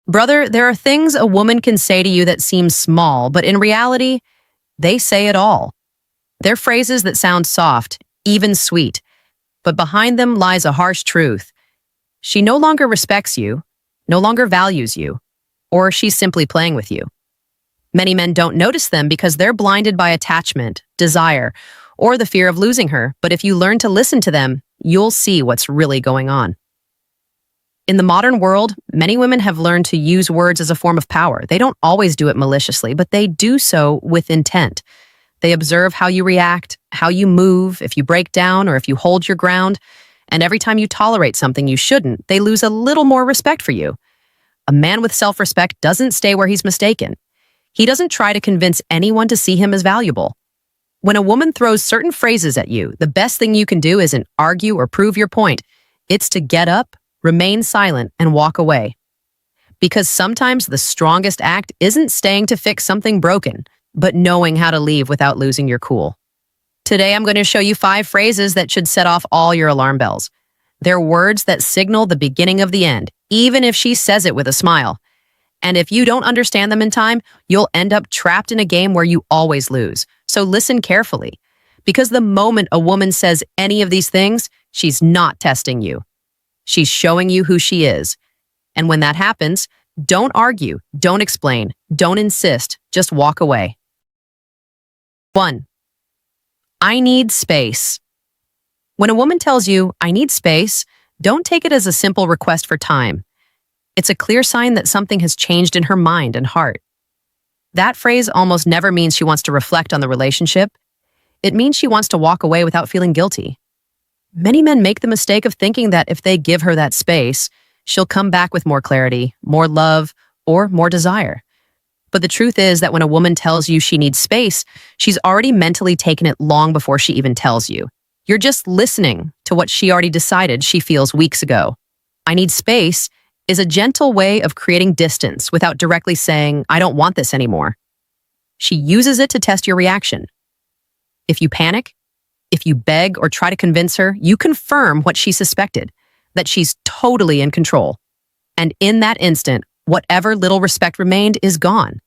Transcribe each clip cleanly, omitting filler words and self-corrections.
Brother, there are things a woman can say to you that seem small, but in reality, they say it all. They're phrases that sound soft, even sweet, but behind them lies a harsh truth. She no longer respects you, no longer values you, or she's simply playing with you. Many men don't notice them because they're blinded by attachment, desire, or the fear of losing her, but if you learn to listen to them, you'll see what's really going on. In the modern world, many women have learned to use words as a form of power. They don't always do it maliciously, but they do so with intent. They observe how you react, how you move, if you break down or if you hold your ground, and every time you tolerate something you shouldn't, they lose a little more respect for you. A man with self-respect doesn't stay where he's mistaken. He doesn't try to convince anyone to see him as valuable. When a woman throws certain phrases at you, the best thing you can do isn't argue or prove your point. It's to get up, remain silent, and walk away. Because sometimes the strongest act isn't staying to fix something broken, but knowing how to leave without losing your cool. Today, I'm going to show you 5 phrases that should set off all your alarm bells. They're words that signal the beginning of the end, even if she says it with a smile. And if you don't understand them in time, you'll end up trapped in a game where you always lose. So listen carefully, because the moment a woman says any of these things, she's not testing you. She's showing you who she is. And when that happens, don't argue, don't explain, don't insist, just walk away. 1. I need space. When a woman tells you, I need space, don't take it as a simple request for time. It's a clear sign that something has changed in her mind and heart. That phrase almost never means she wants to reflect on the relationship. It means she wants to walk away without feeling guilty. Many men make the mistake of thinking that if they give her that space, she'll come back with more clarity, more love, or more desire. But the truth is that when a woman tells you she needs space, she's already mentally taken it long before she even tells you. You're just listening to what she already decided she feels weeks ago. I need space is a gentle way of creating distance without directly saying, I don't want this anymore. She uses it to test your reaction. If you panic, if you beg or try to convince her, you confirm what she suspected, that she's totally in control. And in that instant, whatever little respect remained is gone.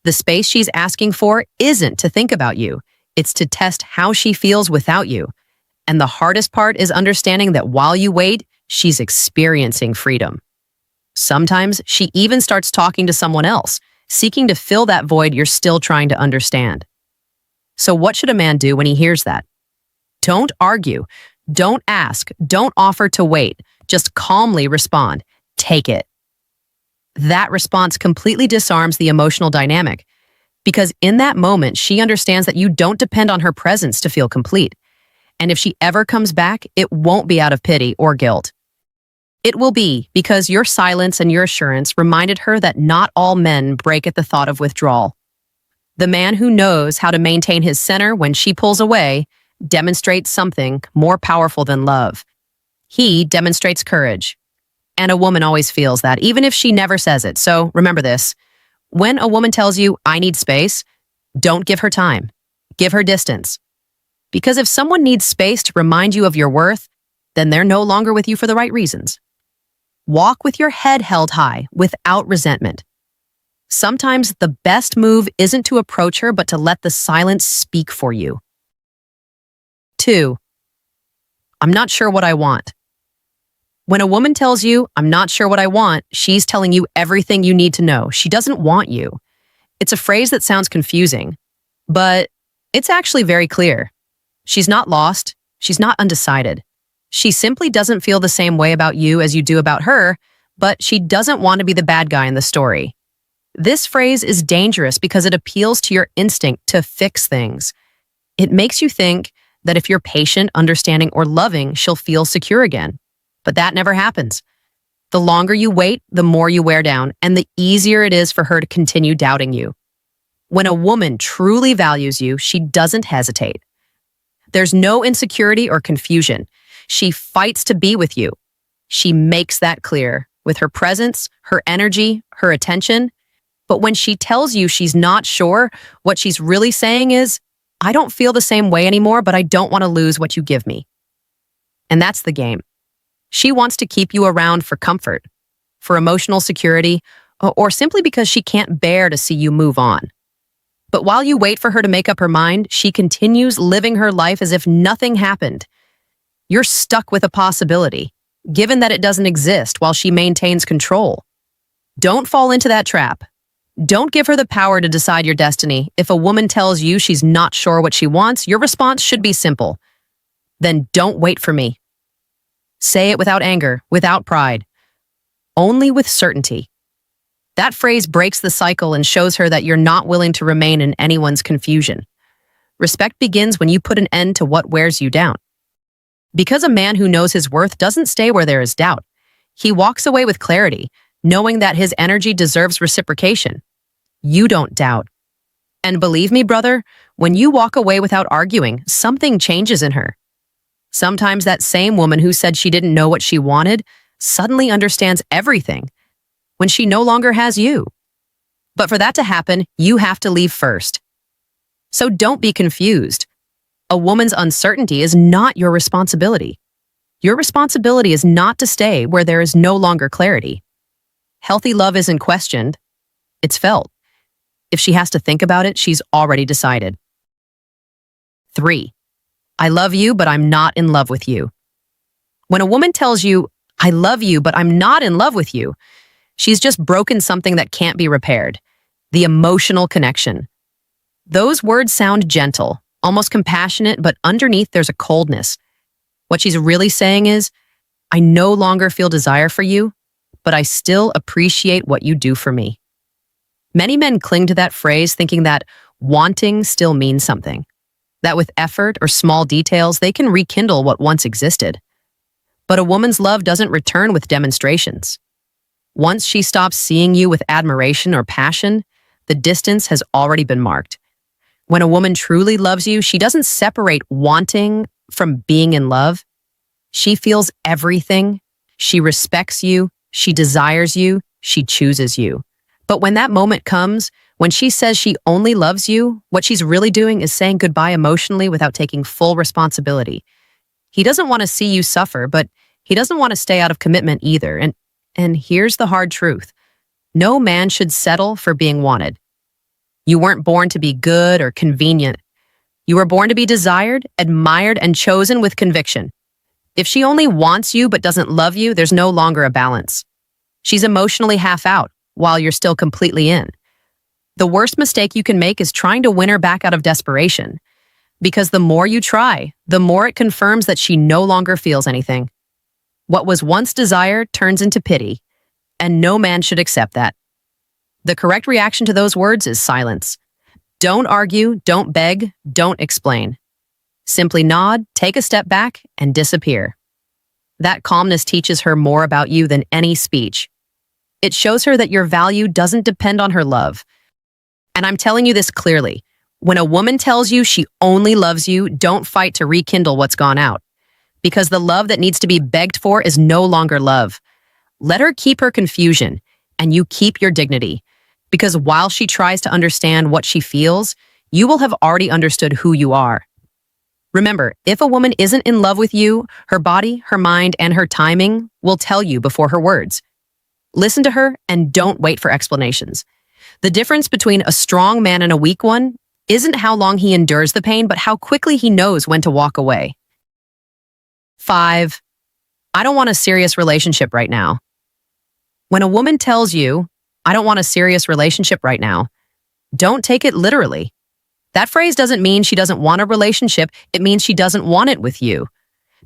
The space she's asking for isn't to think about you. It's to test how she feels without you. And the hardest part is understanding that while you wait, she's experiencing freedom. Sometimes she even starts talking to someone else, seeking to fill that void you're still trying to understand. So what should a man do when he hears that? Don't argue. Don't ask. Don't offer to wait. Just calmly respond. Take it. That response completely disarms the emotional dynamic, because in that moment, she understands that you don't depend on her presence to feel complete. And if she ever comes back, it won't be out of pity or guilt. It will be because your silence and your assurance reminded her that not all men break at the thought of withdrawal. The man who knows how to maintain his center when she pulls away demonstrates something more powerful than love. He demonstrates courage. And a woman always feels that, even if she never says it. So remember this. When a woman tells you, I need space, don't give her time. Give her distance. Because if someone needs space to remind you of your worth, then they're no longer with you for the right reasons. Walk with your head held high, without resentment. Sometimes the best move isn't to approach her, but to let the silence speak for you. 2. I'm not sure what I want. When a woman tells you, I'm not sure what I want, she's telling you everything you need to know. She doesn't want you. It's a phrase that sounds confusing, but it's actually very clear. She's not lost. She's not undecided. She simply doesn't feel the same way about you as you do about her, but she doesn't want to be the bad guy in the story. This phrase is dangerous because it appeals to your instinct to fix things. It makes you think that if you're patient, understanding, or loving, she'll feel secure again. But that never happens. The longer you wait, the more you wear down, and the easier it is for her to continue doubting you. When a woman truly values you, she doesn't hesitate. There's no insecurity or confusion. She fights to be with you. She makes that clear with her presence, her energy, her attention. But when she tells you she's not sure, what she's really saying is, I don't feel the same way anymore, but I don't want to lose what you give me. And that's the game. She wants to keep you around for comfort, for emotional security, or simply because she can't bear to see you move on. But while you wait for her to make up her mind, she continues living her life as if nothing happened. You're stuck with a possibility, given that it doesn't exist while she maintains control. Don't fall into that trap. Don't give her the power to decide your destiny. If a woman tells you she's not sure what she wants, your response should be simple. Then don't wait for me. Say it without anger, without pride, only with certainty. That phrase breaks the cycle and shows her that you're not willing to remain in anyone's confusion. Respect begins when you put an end to what wears you down. Because a man who knows his worth doesn't stay where there is doubt. He walks away with clarity, knowing that his energy deserves reciprocation. You don't doubt. And believe me, brother, when you walk away without arguing, something changes in her. Sometimes that same woman who said she didn't know what she wanted suddenly understands everything when she no longer has you. But for that to happen, you have to leave first. So don't be confused. A woman's uncertainty is not your responsibility. Your responsibility is not to stay where there is no longer clarity. Healthy love isn't questioned, it's felt. If she has to think about it, she's already decided. 3. I love you, but I'm not in love with you. When a woman tells you, I love you, but I'm not in love with you, she's just broken something that can't be repaired. The emotional connection. Those words sound gentle, almost compassionate, but underneath there's a coldness. What she's really saying is, I no longer feel desire for you, but I still appreciate what you do for me. Many men cling to that phrase thinking that wanting still means something, that with effort or small details they can rekindle what once existed. But a woman's love doesn't return with demonstrations. Once she stops seeing you with admiration or passion, the distance has already been marked. When a woman truly loves you, she doesn't separate wanting from being in love. She feels everything. She respects you. She desires you. She chooses you. But when that moment comes, when she says she only loves you, what she's really doing is saying goodbye emotionally without taking full responsibility. He doesn't want to see you suffer, but he doesn't want to stay out of commitment either. And here's the hard truth. No man should settle for being wanted. You weren't born to be good or convenient. You were born to be desired, admired, and chosen with conviction. If she only wants you but doesn't love you, there's no longer a balance. She's emotionally half out while you're still completely in. The worst mistake you can make is trying to win her back out of desperation. Because the more you try, the more it confirms that she no longer feels anything. What was once desire turns into pity, and no man should accept that. The correct reaction to those words is silence. Don't argue, don't beg, don't explain. Simply nod, take a step back, and disappear. That calmness teaches her more about you than any speech. It shows her that your value doesn't depend on her love. And I'm telling you this clearly. When a woman tells you she only loves you, don't fight to rekindle what's gone out. Because the love that needs to be begged for is no longer love. Let her keep her confusion, and you keep your dignity. Because while she tries to understand what she feels, you will have already understood who you are. Remember, if a woman isn't in love with you, her body, her mind, and her timing will tell you before her words. Listen to her and don't wait for explanations. The difference between a strong man and a weak one isn't how long he endures the pain, but how quickly he knows when to walk away. 5. I don't want a serious relationship right now. When a woman tells you, I don't want a serious relationship right now, don't take it literally. That phrase doesn't mean she doesn't want a relationship, it means she doesn't want it with you.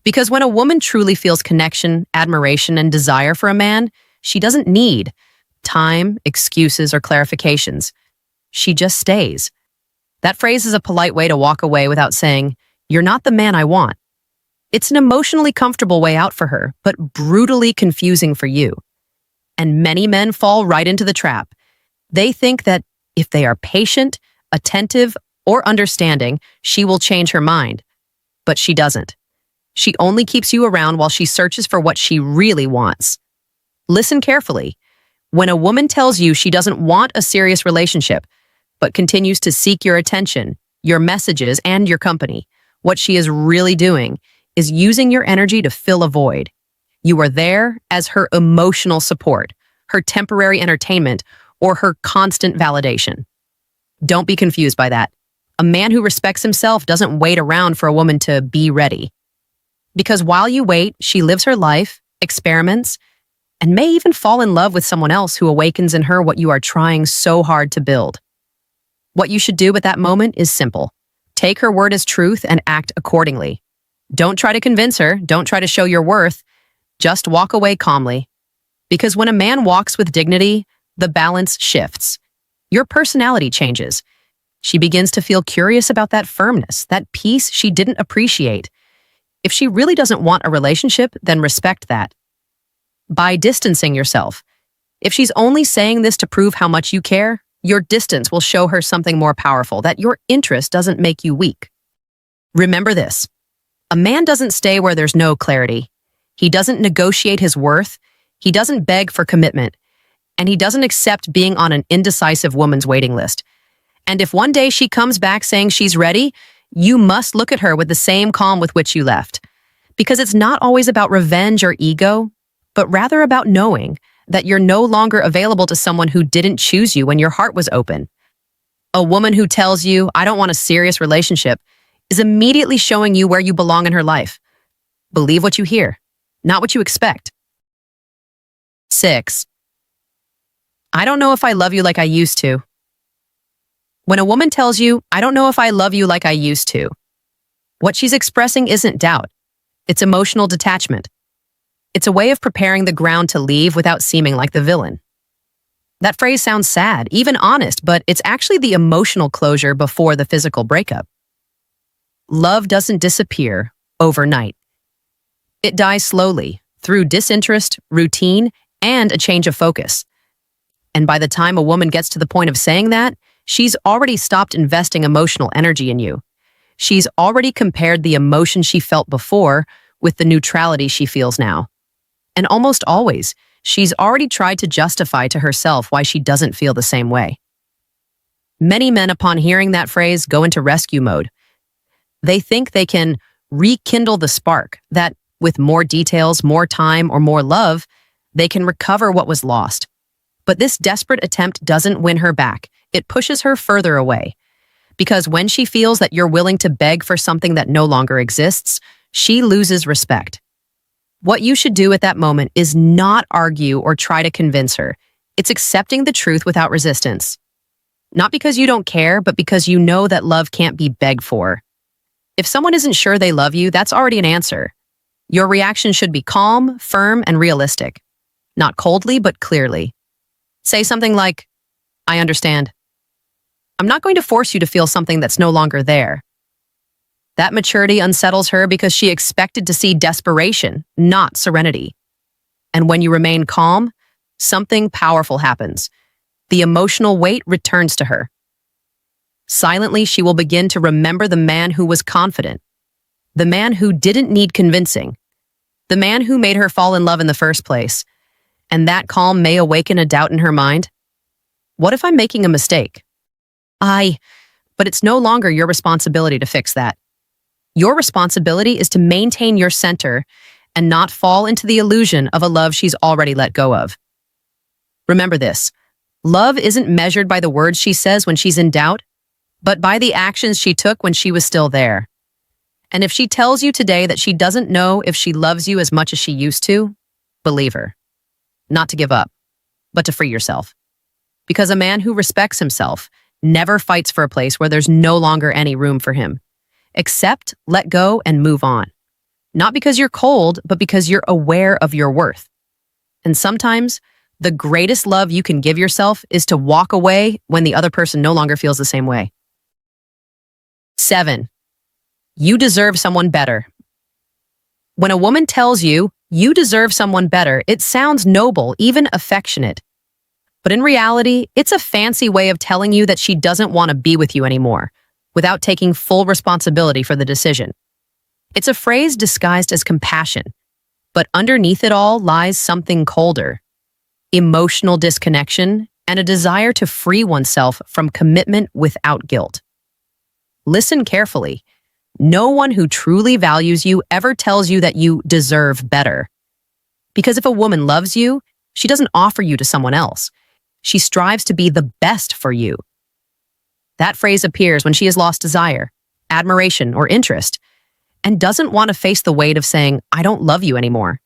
Because when a woman truly feels connection, admiration, and desire for a man, she doesn't need time, excuses, or clarifications. She just stays. That phrase is a polite way to walk away without saying, you're not the man I want. It's an emotionally comfortable way out for her, but brutally confusing for you. And many men fall right into the trap. They think that if they are patient, attentive, or understanding, she will change her mind. But she doesn't. She only keeps you around while she searches for what she really wants. Listen carefully. When a woman tells you she doesn't want a serious relationship, but continues to seek your attention, your messages, and your company, what she is really doing is using your energy to fill a void. You are there as her emotional support, her temporary entertainment, or her constant validation. Don't be confused by that. A man who respects himself doesn't wait around for a woman to be ready. Because while you wait, she lives her life, experiments, and may even fall in love with someone else who awakens in her what you are trying so hard to build. What you should do at that moment is simple. Take her word as truth and act accordingly. Don't try to convince her. Don't try to show your worth. Just walk away calmly. Because when a man walks with dignity, the balance shifts. Your personality changes. She begins to feel curious about that firmness, that peace she didn't appreciate. If she really doesn't want a relationship, then respect that. By distancing yourself. If she's only saying this to prove how much you care, your distance will show her something more powerful, that your interest doesn't make you weak. Remember this. A man doesn't stay where there's no clarity. He doesn't negotiate his worth. He doesn't beg for commitment. And he doesn't accept being on an indecisive woman's waiting list. And if one day she comes back saying she's ready, you must look at her with the same calm with which you left. Because it's not always about revenge or ego, but rather about knowing that you're no longer available to someone who didn't choose you when your heart was open. A woman who tells you, "I don't want a serious relationship," is immediately showing you where you belong in her life. Believe what you hear, not what you expect. 6. I don't know if I love you like I used to. When a woman tells you, "I don't know if I love you like I used to," what she's expressing isn't doubt. It's emotional detachment. It's a way of preparing the ground to leave without seeming like the villain. That phrase sounds sad, even honest, but it's actually the emotional closure before the physical breakup. Love doesn't disappear overnight. It dies slowly, through disinterest, routine, and a change of focus. And by the time a woman gets to the point of saying that, she's already stopped investing emotional energy in you. She's already compared the emotion she felt before with the neutrality she feels now. And almost always, she's already tried to justify to herself why she doesn't feel the same way. Many men, upon hearing that phrase, go into rescue mode. They think they can rekindle the spark, that with more details, more time, or more love, they can recover what was lost. But this desperate attempt doesn't win her back. It pushes her further away. Because when she feels that you're willing to beg for something that no longer exists, she loses respect. What you should do at that moment is not argue or try to convince her. It's accepting the truth without resistance. Not because you don't care, but because you know that love can't be begged for. If someone isn't sure they love you, that's already an answer. Your reaction should be calm, firm, and realistic. Not coldly, but clearly. Say something like, "I understand. I'm not going to force you to feel something that's no longer there." That maturity unsettles her because she expected to see desperation, not serenity. And when you remain calm, something powerful happens. The emotional weight returns to her. Silently, she will begin to remember the man who was confident, the man who didn't need convincing, the man who made her fall in love in the first place. And that calm may awaken a doubt in her mind. What if I'm making a mistake? But it's no longer your responsibility to fix that. Your responsibility is to maintain your center and not fall into the illusion of a love she's already let go of. Remember this. Love isn't measured by the words she says when she's in doubt, but by the actions she took when she was still there. And if she tells you today that she doesn't know if she loves you as much as she used to, believe her. Not to give up, but to free yourself. Because a man who respects himself never fights for a place where there's no longer any room for him. Accept, let go, and move on. Not because you're cold, but because you're aware of your worth. And sometimes, the greatest love you can give yourself is to walk away when the other person no longer feels the same way. 7. You deserve someone better. When a woman tells you, "You deserve someone better," it sounds noble, even affectionate. But in reality, it's a fancy way of telling you that she doesn't want to be with you anymore, without taking full responsibility for the decision. It's a phrase disguised as compassion, but underneath it all lies something colder: emotional disconnection and a desire to free oneself from commitment without guilt. Listen carefully. No one who truly values you ever tells you that you deserve better. Because if a woman loves you, She doesn't offer you to someone else. She strives to be the best for you. That phrase appears when she has lost desire, admiration, or interest, and doesn't want to face the weight of saying, "I don't love you anymore."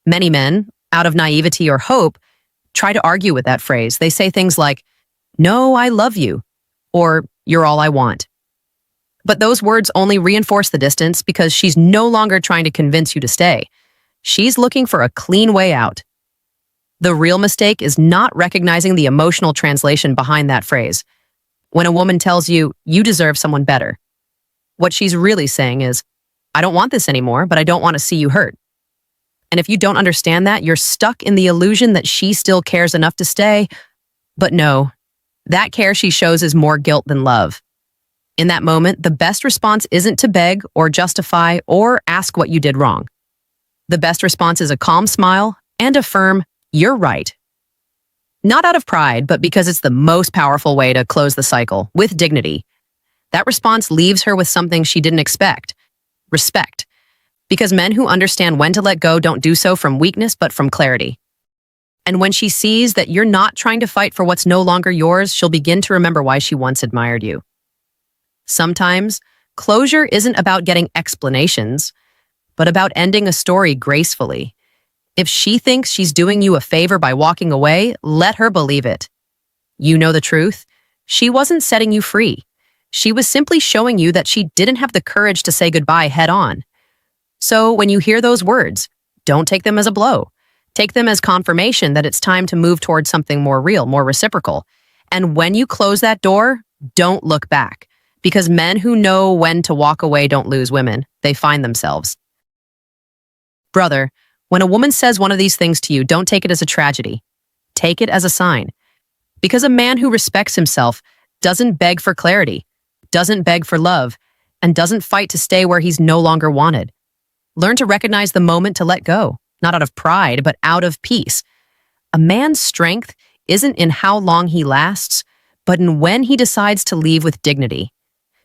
Many men, out of naivety or hope, try to argue with that phrase. They say things like, "No, I love you," or "You're all I want." But those words only reinforce the distance because she's no longer trying to convince you to stay. She's looking for a clean way out. The real mistake is not recognizing the emotional translation behind that phrase. When a woman tells you, "You deserve someone better," what she's really saying is, "I don't want this anymore, but I don't want to see you hurt." And if you don't understand that, you're stuck in the illusion that she still cares enough to stay. But no, that care she shows is more guilt than love. In that moment, the best response isn't to beg or justify or ask what you did wrong. The best response is a calm smile and a firm, "You're right." Not out of pride, but because it's the most powerful way to close the cycle, with dignity. That response leaves her with something she didn't expect: respect. Because men who understand when to let go don't do so from weakness, but from clarity. And when she sees that you're not trying to fight for what's no longer yours, she'll begin to remember why she once admired you. Sometimes, closure isn't about getting explanations, but about ending a story gracefully. If she thinks she's doing you a favor by walking away, let her believe it. You know the truth. She wasn't setting you free. She was simply showing you that she didn't have the courage to say goodbye head on. So when you hear those words, don't take them as a blow. Take them as confirmation that it's time to move towards something more real, more reciprocal. And when you close that door, don't look back. Because men who know when to walk away don't lose women. They find themselves. Brother, when a woman says one of these things to you, don't take it as a tragedy. Take it as a sign. Because a man who respects himself doesn't beg for clarity, doesn't beg for love, and doesn't fight to stay where he's no longer wanted. Learn to recognize the moment to let go, not out of pride, but out of peace. A man's strength isn't in how long he lasts, but in when he decides to leave with dignity.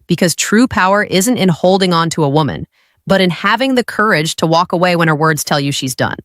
Because true power isn't in holding on to a woman, but in having the courage to walk away when her words tell you she's done.